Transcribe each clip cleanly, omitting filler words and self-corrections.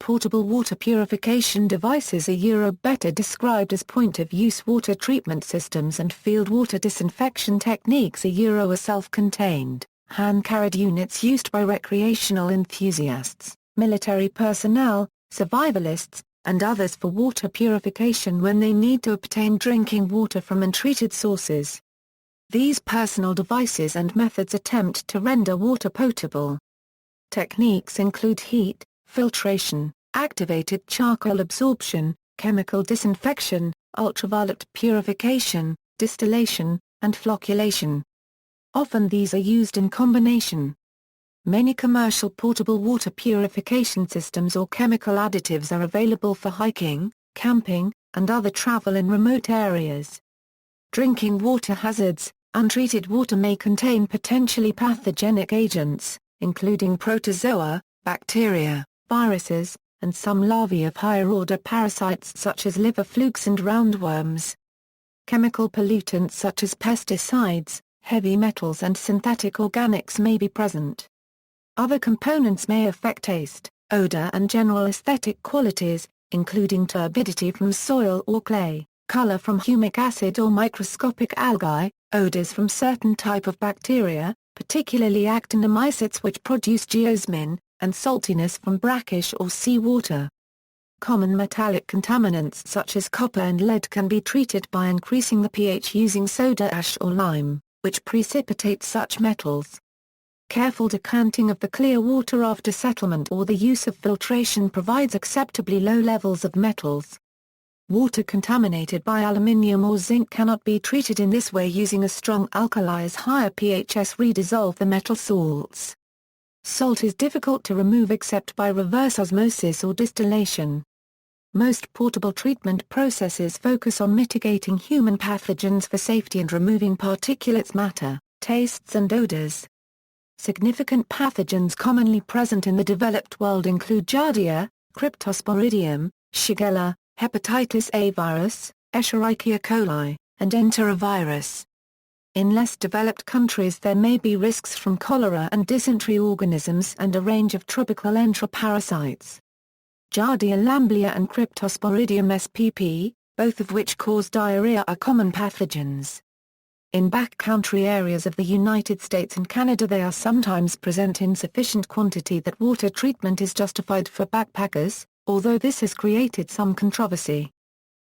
Portable water purification devices are better described as point-of-use water treatment systems, and field water disinfection techniques are self-contained, hand-carried units used by recreational enthusiasts, military personnel, survivalists, and others for water purification when they need to obtain drinking water from untreated sources. These personal devices and methods attempt to render water potable. Techniques include heat, filtration, activated charcoal absorption, chemical disinfection, ultraviolet purification, distillation, and flocculation. Often these are used in combination. Many commercial portable water purification systems or chemical additives are available for hiking, camping, and other travel in remote areas. Drinking water hazards. Untreated water may contain potentially pathogenic agents, including protozoa, bacteria, viruses, and some larvae of higher-order parasites such as liver flukes and roundworms. Chemical pollutants such as pesticides, heavy metals and synthetic organics may be present. Other components may affect taste, odor and general aesthetic qualities, including turbidity from soil or clay, color from humic acid or microscopic algae, odors from certain type of bacteria, particularly actinomycetes which produce geosmin, and saltiness from brackish or seawater. Common metallic contaminants such as copper and lead can be treated by increasing the pH using soda ash or lime, which precipitates such metals. Careful decanting of the clear water after settlement or the use of filtration provides acceptably low levels of metals. Water contaminated by aluminium or zinc cannot be treated in this way using a strong alkali as higher pHs redissolve the metal salts. Salt is difficult to remove except by reverse osmosis or distillation. Most portable treatment processes focus on mitigating human pathogens for safety and removing particulates matter, tastes and odors. Significant pathogens commonly present in the developed world include Giardia, Cryptosporidium, Shigella, hepatitis A virus, Escherichia coli, and enterovirus. In less developed countries there may be risks from cholera and dysentery organisms and a range of tropical enteroparasites. Giardia lamblia and Cryptosporidium spp, both of which cause diarrhea, are common pathogens. In backcountry areas of the United States and Canada they are sometimes present in sufficient quantity that water treatment is justified for backpackers, although this has created some controversy.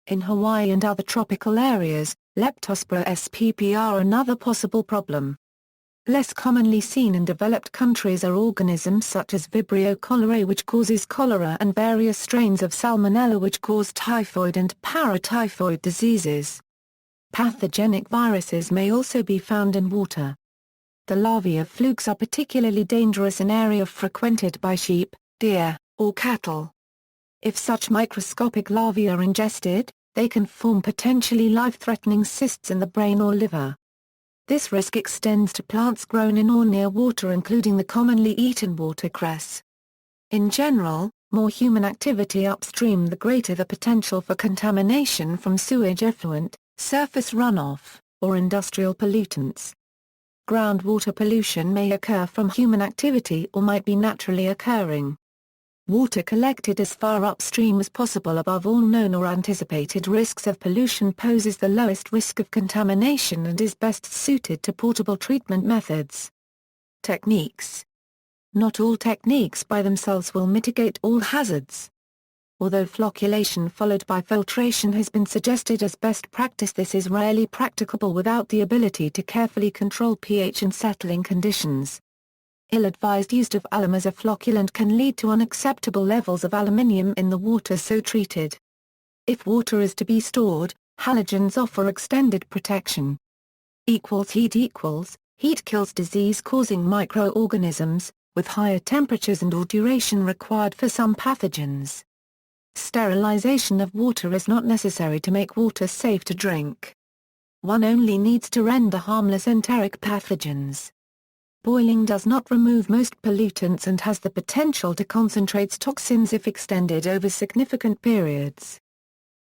In Hawaii and other tropical areas, Leptospira spp are another possible problem. Less commonly seen in developed countries are organisms such as Vibrio cholerae which causes cholera and various strains of Salmonella which cause typhoid and paratyphoid diseases. Pathogenic viruses may also be found in water. The larvae of flukes are particularly dangerous in areas frequented by sheep, deer, or cattle. If such microscopic larvae are ingested, they can form potentially life-threatening cysts in the brain or liver. This risk extends to plants grown in or near water including the commonly eaten watercress. In general, more human activity upstream the greater the potential for contamination from sewage effluent, surface runoff, or industrial pollutants. Groundwater pollution may occur from human activity or might be naturally occurring. Water collected as far upstream as possible above all known or anticipated risks of pollution poses the lowest risk of contamination and is best suited to portable treatment methods. Techniques. Not all techniques by themselves will mitigate all hazards. Although flocculation followed by filtration has been suggested as best practice, this is rarely practicable without the ability to carefully control pH and settling conditions. Ill-advised use of alum as a flocculant can lead to unacceptable levels of aluminium in the water so treated. If water is to be stored, halogens offer extended protection. Heat kills disease-causing microorganisms, with higher temperatures and/or duration required for some pathogens. Sterilization of water is not necessary to make water safe to drink. One only needs to render harmless enteric pathogens. Boiling does not remove most pollutants and has the potential to concentrate toxins if extended over significant periods.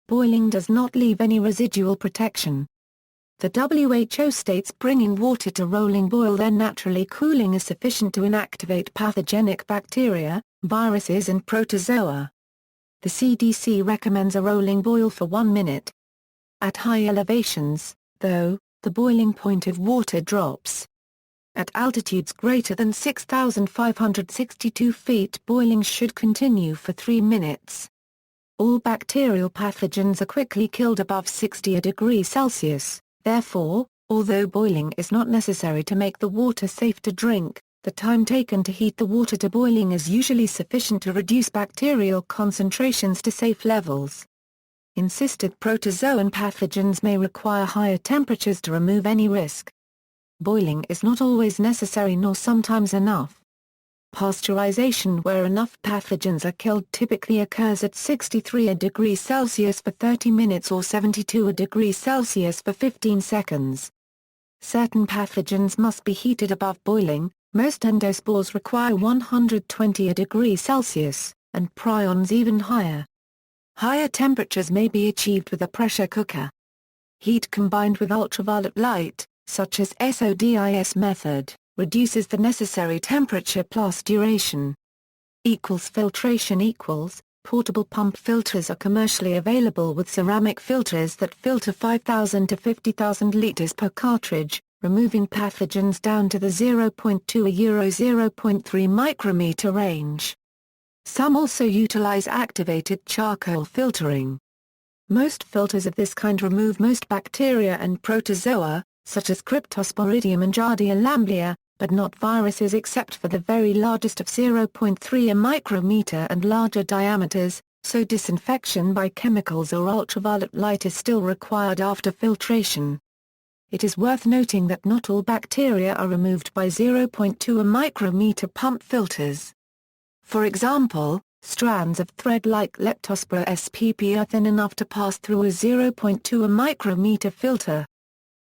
Boiling does not leave any residual protection. The WHO states bringing water to rolling boil then naturally cooling is sufficient to inactivate pathogenic bacteria, Viruses and protozoa. The CDC recommends a rolling boil for 1 minute. At high elevations, though, the boiling point of water drops. At altitudes greater than 6,562 feet, boiling should continue for 3 minutes. All bacterial pathogens are quickly killed above 60 degrees Celsius, therefore, although boiling is not necessary to make the water safe to drink, the time taken to heat the water to boiling is usually sufficient to reduce bacterial concentrations to safe levels. Encysted protozoan pathogens may require higher temperatures to remove any risk. Boiling is not always necessary nor sometimes enough. Pasteurization, where enough pathogens are killed, typically occurs at 63 degrees Celsius for 30 minutes or 72 degrees Celsius for 15 seconds. Certain pathogens must be heated above boiling. Most endospores require 120 degrees Celsius, and prions even higher. Higher temperatures may be achieved with a pressure cooker. Heat combined with ultraviolet light, such as SODIS method, reduces the necessary temperature plus duration. Filtration. Portable pump filters are commercially available with ceramic filters that filter 5,000 to 50,000 liters per cartridge, removing pathogens down to the 0.2 to 0.3 micrometer range. Some also utilize activated charcoal filtering. Most filters of this kind remove most bacteria and protozoa, such as Cryptosporidium and Giardia lamblia, but not viruses except for the very largest of 0.3 micrometer and larger diameters, so disinfection by chemicals or ultraviolet light is still required after filtration. It is worth noting that not all bacteria are removed by 0.2 micrometer pump filters. For example, strands of thread like Leptospira spp are thin enough to pass through a 0.2 micrometer filter.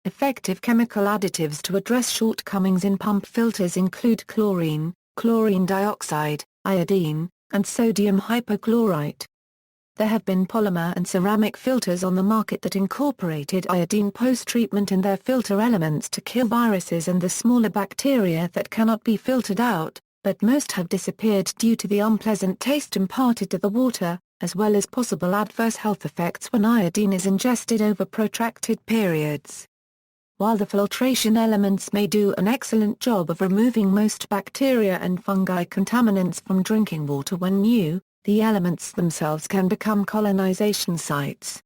Effective chemical additives to address shortcomings in pump filters include chlorine, chlorine dioxide, iodine, and sodium hypochlorite. There have been polymer and ceramic filters on the market that incorporated iodine post-treatment in their filter elements to kill viruses and the smaller bacteria that cannot be filtered out, but most have disappeared due to the unpleasant taste imparted to the water, as well as possible adverse health effects when iodine is ingested over protracted periods. While the filtration elements may do an excellent job of removing most bacteria and fungi contaminants from drinking water when new, the elements themselves can become colonization sites.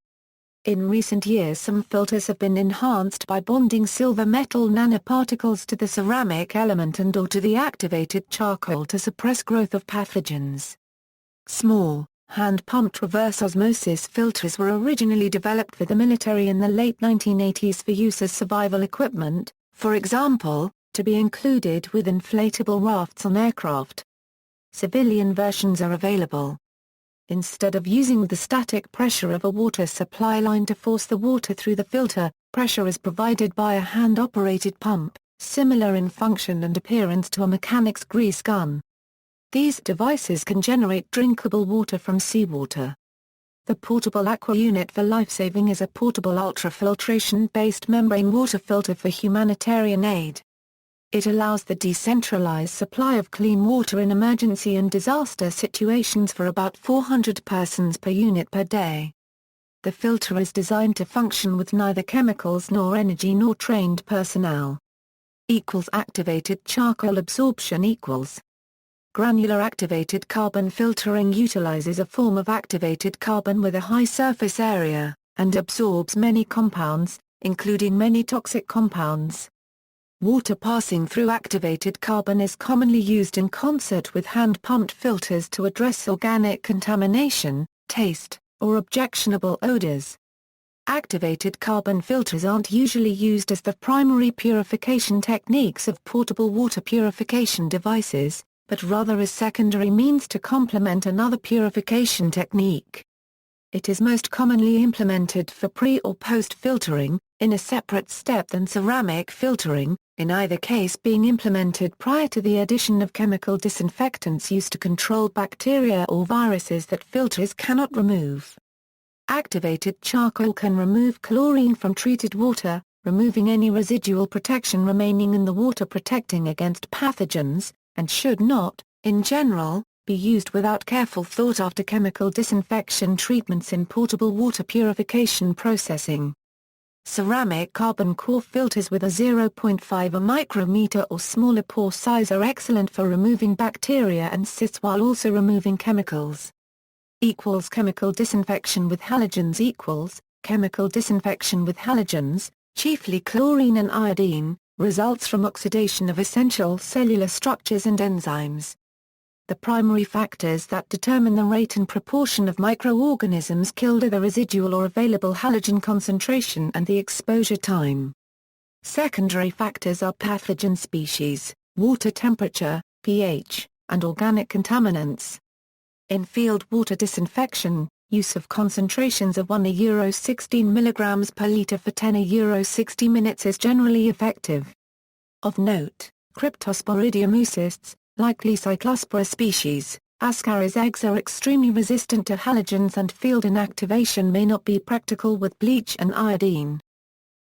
In recent years, some filters have been enhanced by bonding silver metal nanoparticles to the ceramic element and/or to the activated charcoal to suppress growth of pathogens. Small, hand-pumped reverse osmosis filters were originally developed for the military in the late 1980s for use as survival equipment, for example, to be included with inflatable rafts on aircraft. Civilian versions are available. Instead of using the static pressure of a water supply line to force the water through the filter, pressure is provided by a hand-operated pump, similar in function and appearance to a mechanic's grease gun. These devices can generate drinkable water from seawater. The portable Aqua unit for lifesaving is a portable ultrafiltration-based membrane water filter for humanitarian aid. It allows the decentralized supply of clean water in emergency and disaster situations for about 400 persons per unit per day. The filter is designed to function with neither chemicals nor energy nor trained personnel. Activated charcoal absorption. Granular activated carbon filtering utilizes a form of activated carbon with a high surface area, and absorbs many compounds, including many toxic compounds. Water passing through activated carbon is commonly used in concert with hand-pumped filters to address organic contamination, taste, or objectionable odors. Activated carbon filters aren't usually used as the primary purification techniques of portable water purification devices, but rather as secondary means to complement another purification technique. It is most commonly implemented for pre- or post-filtering, in a separate step than ceramic filtering, in either case being implemented prior to the addition of chemical disinfectants used to control bacteria or viruses that filters cannot remove. Activated charcoal can remove chlorine from treated water, removing any residual protection remaining in the water protecting against pathogens, and should not, in general, be used without careful thought after chemical disinfection treatments in portable water purification processing. Ceramic carbon core filters with a 0.5 micrometer or smaller pore size are excellent for removing bacteria and cysts while also removing chemicals. Chemical disinfection with halogens chemical disinfection with halogens, chiefly chlorine and iodine, results from oxidation of essential cellular structures and enzymes. The primary factors that determine the rate and proportion of microorganisms killed are the residual or available halogen concentration and the exposure time. Secondary factors are pathogen species, water temperature, pH, and organic contaminants. In field water disinfection, use of concentrations of 1 16 mg per litre for 10 60 minutes is generally effective. Of note, Cryptosporidium oocysts, likely Cyclospora species, Ascaris eggs are extremely resistant to halogens and field inactivation may not be practical with bleach and iodine.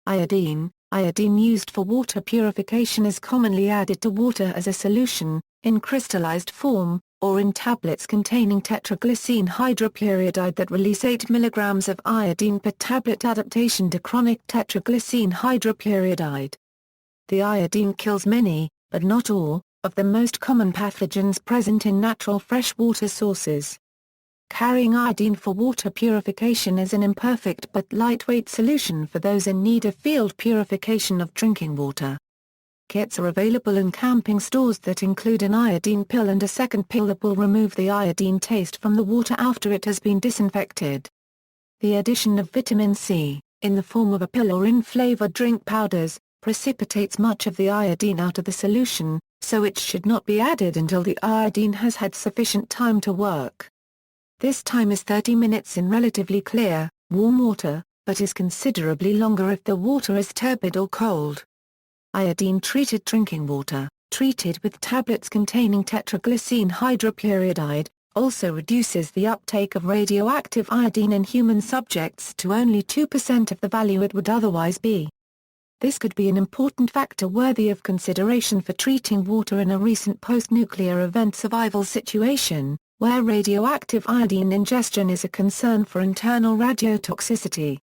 Iodine used for water purification is commonly added to water as a solution, in crystallized form, or in tablets containing tetraglycine hydrochloride that release 8 mg of iodine per tablet. Adaptation to chronic tetraglycine hydrochloride. The iodine kills many, but not all, of the most common pathogens present in natural freshwater sources. Carrying iodine for water purification is an imperfect but lightweight solution for those in need of field purification of drinking water. Kits are available in camping stores that include an iodine pill and a second pill that will remove the iodine taste from the water after it has been disinfected. The addition of vitamin C, in the form of a pill or in flavored drink powders, precipitates much of the iodine out of the solution, so it should not be added until the iodine has had sufficient time to work. This time is 30 minutes in relatively clear, warm water, but is considerably longer if the water is turbid or cold. Iodine-treated drinking water, treated with tablets containing tetraglycine hydrochloride, also reduces the uptake of radioactive iodine in human subjects to only 2% of the value it would otherwise be. This could be an important factor worthy of consideration for treating water in a recent post-nuclear event survival situation, where radioactive iodine ingestion is a concern for internal radiotoxicity.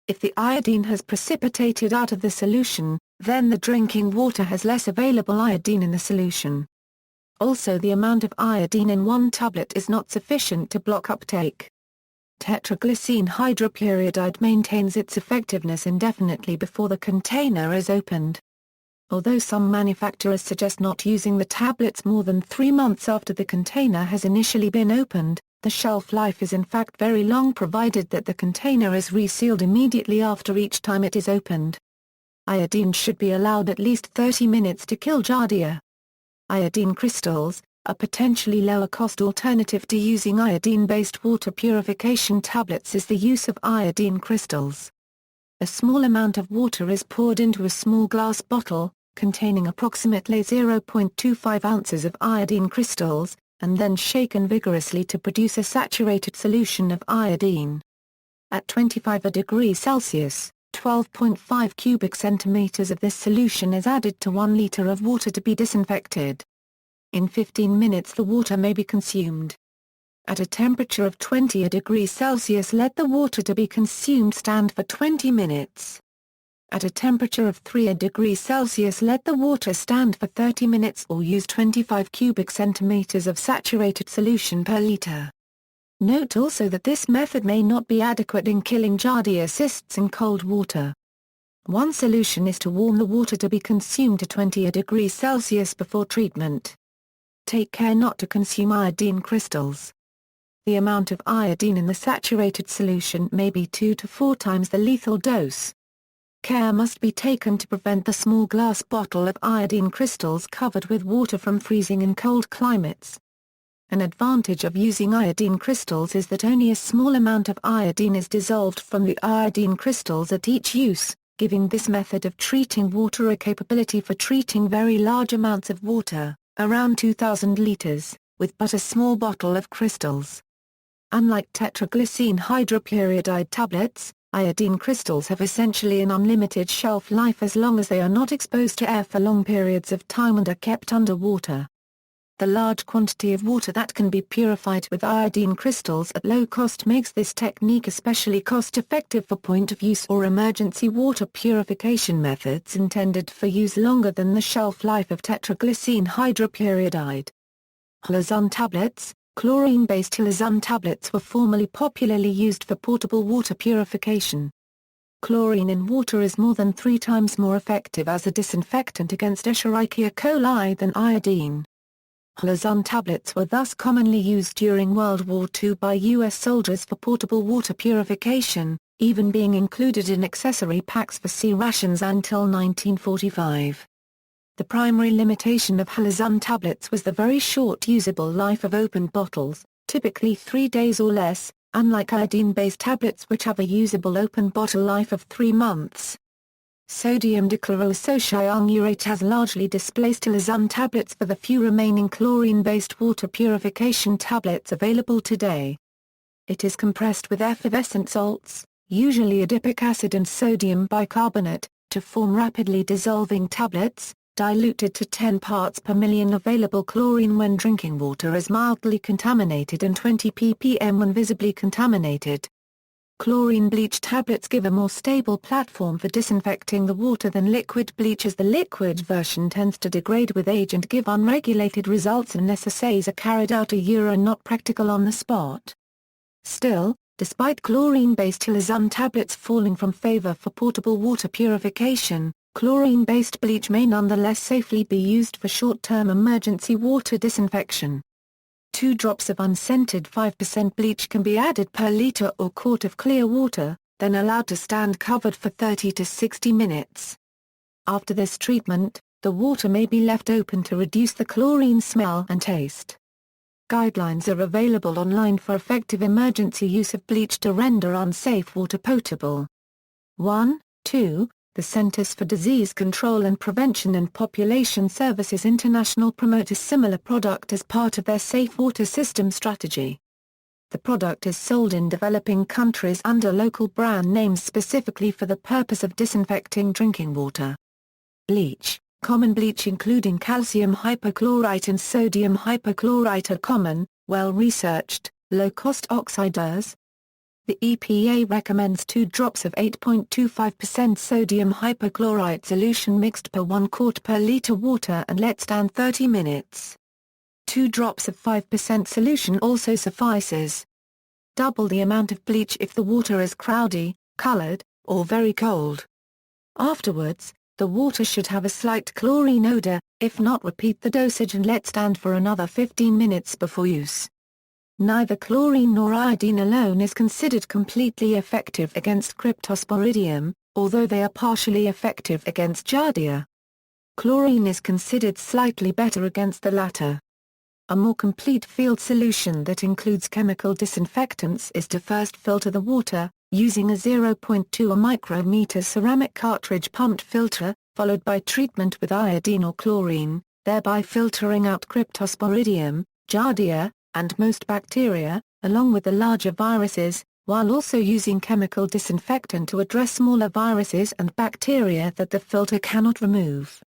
If the iodine has precipitated out of the solution, then the drinking water has less available iodine in the solution. Also, the amount of iodine in one tablet is not sufficient to block uptake. Tetraglycine hydrochloride maintains its effectiveness indefinitely before the container is opened. Although some manufacturers suggest not using the tablets more than 3 months after the container has initially been opened, the shelf life is in fact very long provided that the container is resealed immediately after each time it is opened. Iodine should be allowed at least 30 minutes to kill giardia. Iodine crystals, a potentially lower-cost alternative to using iodine-based water purification tablets is the use of iodine crystals. A small amount of water is poured into a small glass bottle, containing approximately 0.25 ounces of iodine crystals, and then shaken vigorously to produce a saturated solution of iodine. At 25 degrees Celsius, 12.5 cubic centimeters of this solution is added to 1 liter of water to be disinfected. In 15 minutes the water may be consumed. At a temperature of 20 degrees Celsius let the water to be consumed stand for 20 minutes. At a temperature of 3 degrees Celsius let the water stand for 30 minutes or use 25 cubic centimeters of saturated solution per liter. Note also that this method may not be adequate in killing giardia cysts in cold water. One solution is to warm the water to be consumed to 20 degrees Celsius before treatment. Take care not to consume iodine crystals. The amount of iodine in the saturated solution may be 2 to 4 times the lethal dose. Care must be taken to prevent the small glass bottle of iodine crystals covered with water from freezing in cold climates. An advantage of using iodine crystals is that only a small amount of iodine is dissolved from the iodine crystals at each use, giving this method of treating water a capability for treating very large amounts of water, around 2,000 liters, with but a small bottle of crystals. Unlike tetraglycine hydrochloride tablets, iodine crystals have essentially an unlimited shelf life as long as they are not exposed to air for long periods of time and are kept under water. The large quantity of water that can be purified with iodine crystals at low cost makes this technique especially cost-effective for point-of-use or emergency water purification methods intended for use longer than the shelf life of tetraglycine hydroperiodide. Ozone tablets. Chlorine-based Ozone tablets were formerly popularly used for portable water purification. Chlorine in water is more than 3 times more effective as a disinfectant against Escherichia coli than iodine. Ozone tablets were thus commonly used during World War II by U.S. soldiers for portable water purification, even being included in accessory packs for sea rations until 1945. The primary limitation of Ozone tablets was the very short usable life of opened bottles, typically 3 days or less, unlike iodine-based tablets which have a usable open bottle life of 3 months. Sodium dichloroisocyanurate has largely displaced Ozone tablets for the few remaining chlorine-based water purification tablets available today. It is compressed with effervescent salts, usually adipic acid and sodium bicarbonate, to form rapidly dissolving tablets, diluted to 10 parts per million. Available chlorine when drinking water is mildly contaminated and 20 ppm when visibly contaminated. Chlorine bleach tablets give a more stable platform for disinfecting the water than liquid bleach, as the liquid version tends to degrade with age and give unregulated results unless assays are carried out not practical on the spot. Still, despite chlorine-based Ozone tablets falling from favor for portable water purification, chlorine-based bleach may nonetheless safely be used for short-term emergency water disinfection. 2 drops of unscented 5% bleach can be added per liter or quart of clear water, then allowed to stand covered for 30 to 60 minutes. After this treatment, the water may be left open to reduce the chlorine smell and taste. Guidelines are available online for effective emergency use of bleach to render unsafe water potable. 1, 2. The Centers for Disease Control and Prevention and Population Services International promote a similar product as part of their safe water system strategy. The product is sold in developing countries under local brand names specifically for the purpose of disinfecting drinking water. Bleach. Common bleach including calcium hypochlorite and sodium hypochlorite are common, well-researched, low-cost oxiders. The EPA recommends 2 drops of 8.25% sodium hypochlorite solution mixed per 1 quart per liter water and let stand 30 minutes. 2 drops of 5% solution also suffices. Double the amount of bleach if the water is cloudy, colored, or very cold. Afterwards, the water should have a slight chlorine odor. If not, repeat the dosage and let stand for another 15 minutes before use. Neither chlorine nor iodine alone is considered completely effective against Cryptosporidium, although they are partially effective against Giardia. Chlorine is considered slightly better against the latter. A more complete field solution that includes chemical disinfectants is to first filter the water, using a 0.2 micrometer ceramic cartridge pumped filter, followed by treatment with iodine or chlorine, thereby filtering out Cryptosporidium, Giardia, and most bacteria, along with the larger viruses, while also using chemical disinfectant to address smaller viruses and bacteria that the filter cannot remove.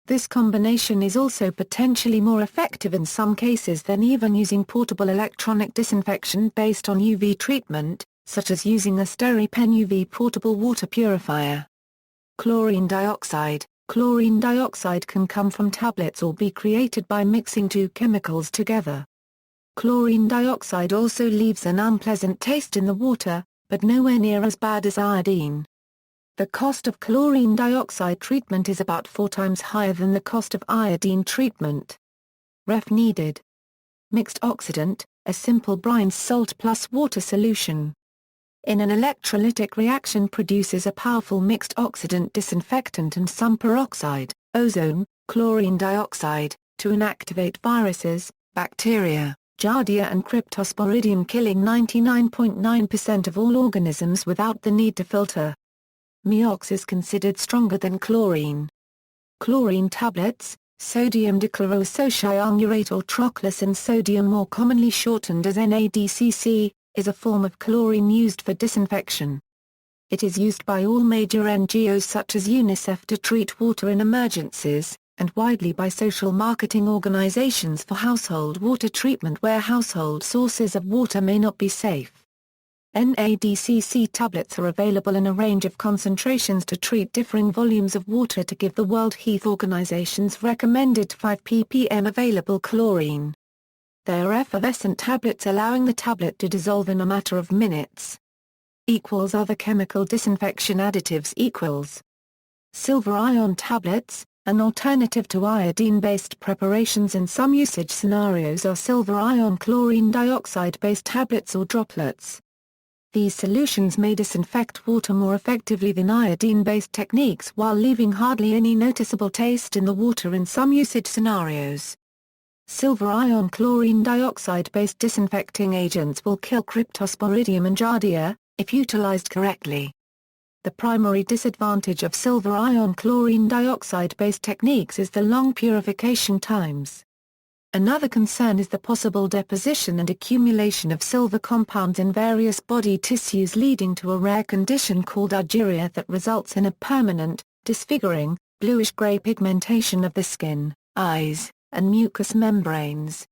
This combination is also potentially more effective in some cases than even using portable electronic disinfection based on UV treatment, such as using a SteriPen UV portable water purifier. Chlorine dioxide. Chlorine dioxide can come from tablets or be created by mixing 2 chemicals together. Chlorine dioxide also leaves an unpleasant taste in the water, but nowhere near as bad as iodine. The cost of chlorine dioxide treatment is about 4 times higher than the cost of iodine treatment. Ref needed. Mixed oxidant, a simple brine salt plus water solution. In an electrolytic reaction produces a powerful mixed oxidant disinfectant and some peroxide, ozone, chlorine dioxide, to inactivate viruses, bacteria, Giardia and Cryptosporidium, killing 99.9% of all organisms without the need to filter. Miox is considered stronger than chlorine. Chlorine tablets, sodium dichloroisocyanurate or troclosan sodium, more commonly shortened as NADCC, is a form of chlorine used for disinfection. It is used by all major NGOs such as UNICEF to treat water in emergencies, and widely by social marketing organizations for household water treatment where household sources of water may not be safe. NADCC tablets are available in a range of concentrations to treat differing volumes of water to give the World Health Organization's recommended 5 ppm available chlorine. They are effervescent tablets allowing the tablet to dissolve in a matter of minutes. Other chemical disinfection additives. Silver ion tablets, an alternative to iodine-based preparations in some usage scenarios are silver ion chlorine dioxide-based tablets or droplets. These solutions may disinfect water more effectively than iodine-based techniques while leaving hardly any noticeable taste in the water in some usage scenarios. Silver ion chlorine dioxide-based disinfecting agents will kill Cryptosporidium and Giardia, if utilized correctly. The primary disadvantage of silver ion chlorine dioxide-based techniques is the long purification times. Another concern is the possible deposition and accumulation of silver compounds in various body tissues leading to a rare condition called argyria that results in a permanent, disfiguring, bluish-gray pigmentation of the skin, eyes, and mucous membranes.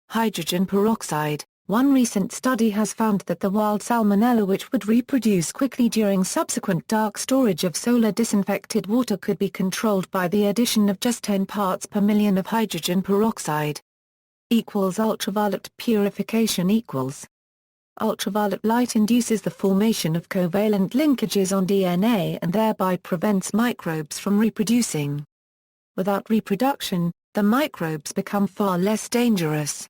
Hydrogen peroxide. One recent study has found that the wild salmonella which would reproduce quickly during subsequent dark storage of solar disinfected water could be controlled by the addition of just 10 parts per million of hydrogen peroxide. Ultraviolet purification. Ultraviolet light induces the formation of covalent linkages on DNA and thereby prevents microbes from reproducing. Without reproduction, the microbes become far less dangerous.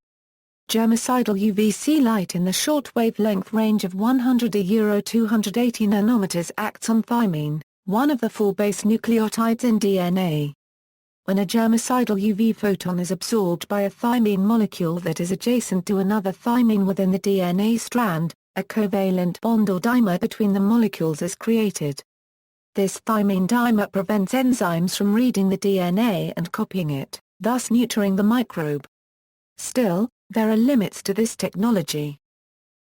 Germicidal UVC light in the short wavelength range of 100 to 280 nanometers acts on thymine, one of the 4 base nucleotides in DNA. When a germicidal UV photon is absorbed by a thymine molecule that is adjacent to another thymine within the DNA strand, a covalent bond or dimer between the molecules is created. This thymine dimer prevents enzymes from reading the DNA and copying it, thus neutering the microbe. Still, there are limits to this technology.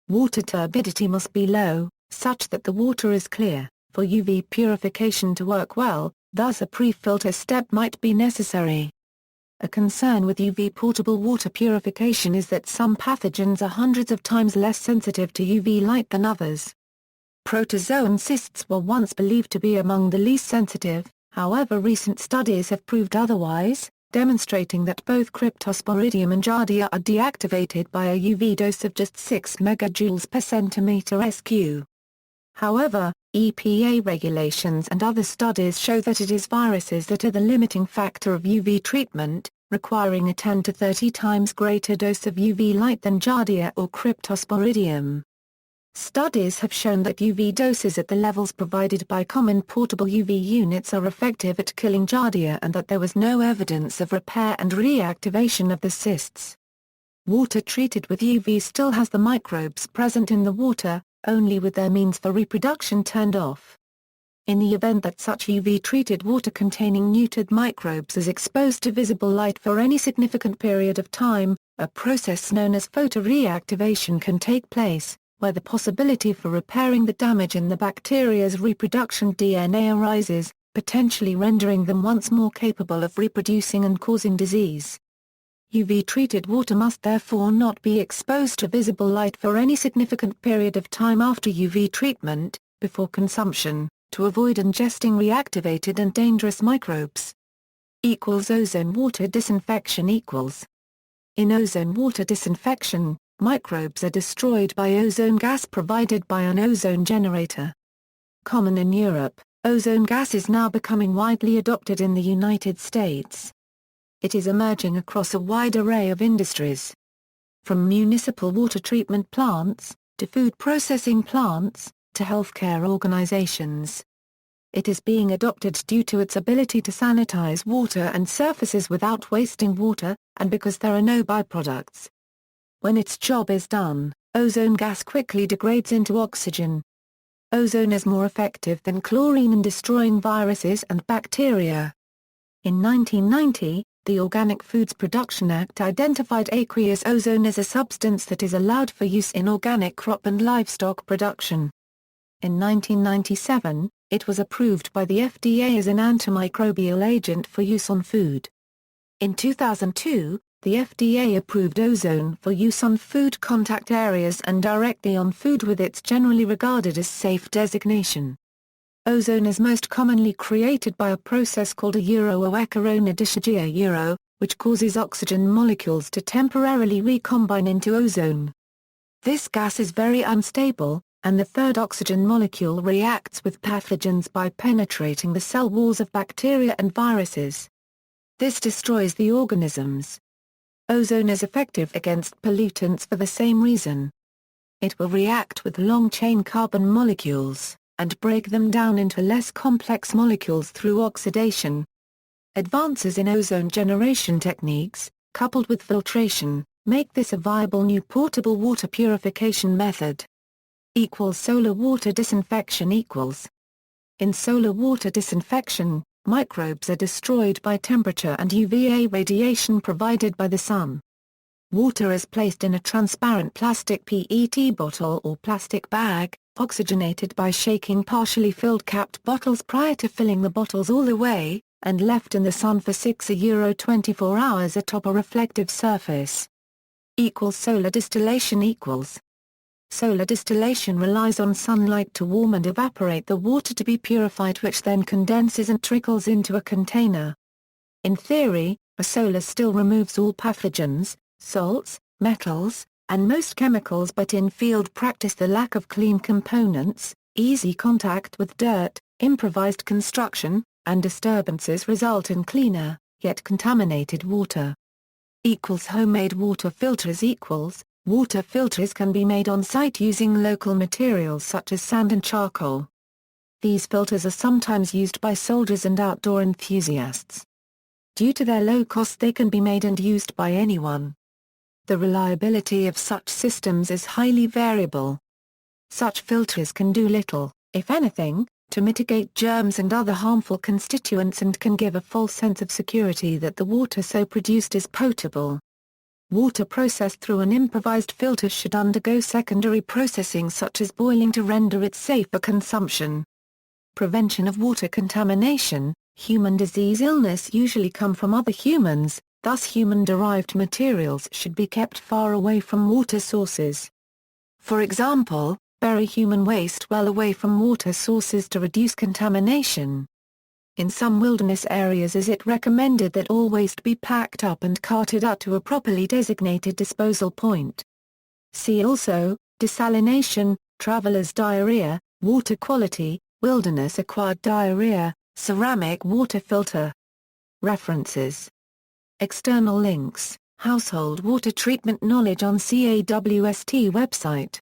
Water turbidity must be low, such that the water is clear, for UV purification to work well, thus a pre-filter step might be necessary. A concern with UV portable water purification is that some pathogens are hundreds of times less sensitive to UV light than others. Protozoan cysts were once believed to be among the least sensitive, however recent studies have proved otherwise, demonstrating that both Cryptosporidium and Giardia are deactivated by a UV dose of just 6 megajoules per centimeter SQ. However, EPA regulations and other studies show that it is viruses that are the limiting factor of UV treatment, requiring a 10 to 30 times greater dose of UV light than Giardia or Cryptosporidium. Studies have shown that UV doses at the levels provided by common portable UV units are effective at killing Giardia and that there was no evidence of repair and reactivation of the cysts. Water treated with UV still has the microbes present in the water, only with their means for reproduction turned off. In the event that such UV-treated water containing neutered microbes is exposed to visible light for any significant period of time, a process known as photoreactivation can take place, where the possibility for repairing the damage in the bacteria's reproduction DNA arises, potentially rendering them once more capable of reproducing and causing disease. UV-treated water must therefore not be exposed to visible light for any significant period of time after UV treatment, before consumption, to avoid ingesting reactivated and dangerous microbes. Ozone water disinfection. In ozone water disinfection, microbes are destroyed by ozone gas provided by an ozone generator. Common in Europe, ozone gas is now becoming widely adopted in the United States. It is emerging across a wide array of industries. From municipal water treatment plants, to food processing plants, to healthcare organizations. It is being adopted due to its ability to sanitize water and surfaces without wasting water, and because there are no byproducts. When its job is done, ozone gas quickly degrades into oxygen. Ozone is more effective than chlorine in destroying viruses and bacteria. In 1990, the Organic Foods Production Act identified aqueous ozone as a substance that is allowed for use in organic crop and livestock production. In 1997, It was approved by the FDA as an antimicrobial agent for use on food. In 2002, the FDA approved ozone for use on food contact areas and directly on food with its generally regarded as safe designation. Ozone is most commonly created by a process called a euro, which causes oxygen molecules to temporarily recombine into ozone. This gas is very unstable, and the third oxygen molecule reacts with pathogens by penetrating the cell walls of bacteria and viruses. This destroys the organisms. Ozone is effective against pollutants for the same reason. It will react with long-chain carbon molecules, and break them down into less complex molecules through oxidation. Advances in ozone generation techniques, coupled with filtration, make this a viable new portable water purification method. Solar water disinfection equals. In solar water disinfection, microbes are destroyed by temperature and UVA radiation provided by the sun. Water is placed in a transparent plastic PET bottle or plastic bag, oxygenated by shaking partially filled capped bottles prior to filling the bottles all the way, and left in the sun for 24 hours atop a reflective surface. Solar distillation equals. Solar distillation relies on sunlight to warm and evaporate the water to be purified, which then condenses and trickles into a container. In theory, a solar still removes all pathogens, salts, metals, and most chemicals, but in field practice the lack of clean components, easy contact with dirt, improvised construction, and disturbances result in cleaner, yet contaminated water. Homemade water filters equals. Water filters can be made on site using local materials such as sand and charcoal. These filters are sometimes used by soldiers and outdoor enthusiasts. Due to their low cost, they can be made and used by anyone. The reliability of such systems is highly variable. Such filters can do little, if anything, to mitigate germs and other harmful constituents, and can give a false sense of security that the water so produced is potable. Water processed through an improvised filter should undergo secondary processing such as boiling to render it safe for consumption. Prevention of water contamination. Human disease illness usually come from other humans, thus human-derived materials should be kept far away from water sources. For example, bury human waste well away from water sources to reduce contamination. In some wilderness areas it is recommended that all waste be packed up and carted out to a properly designated disposal point. See also, desalination, traveler's diarrhea, water quality, wilderness-acquired diarrhea, ceramic water filter. References. External links, Household water treatment knowledge on CAWST website.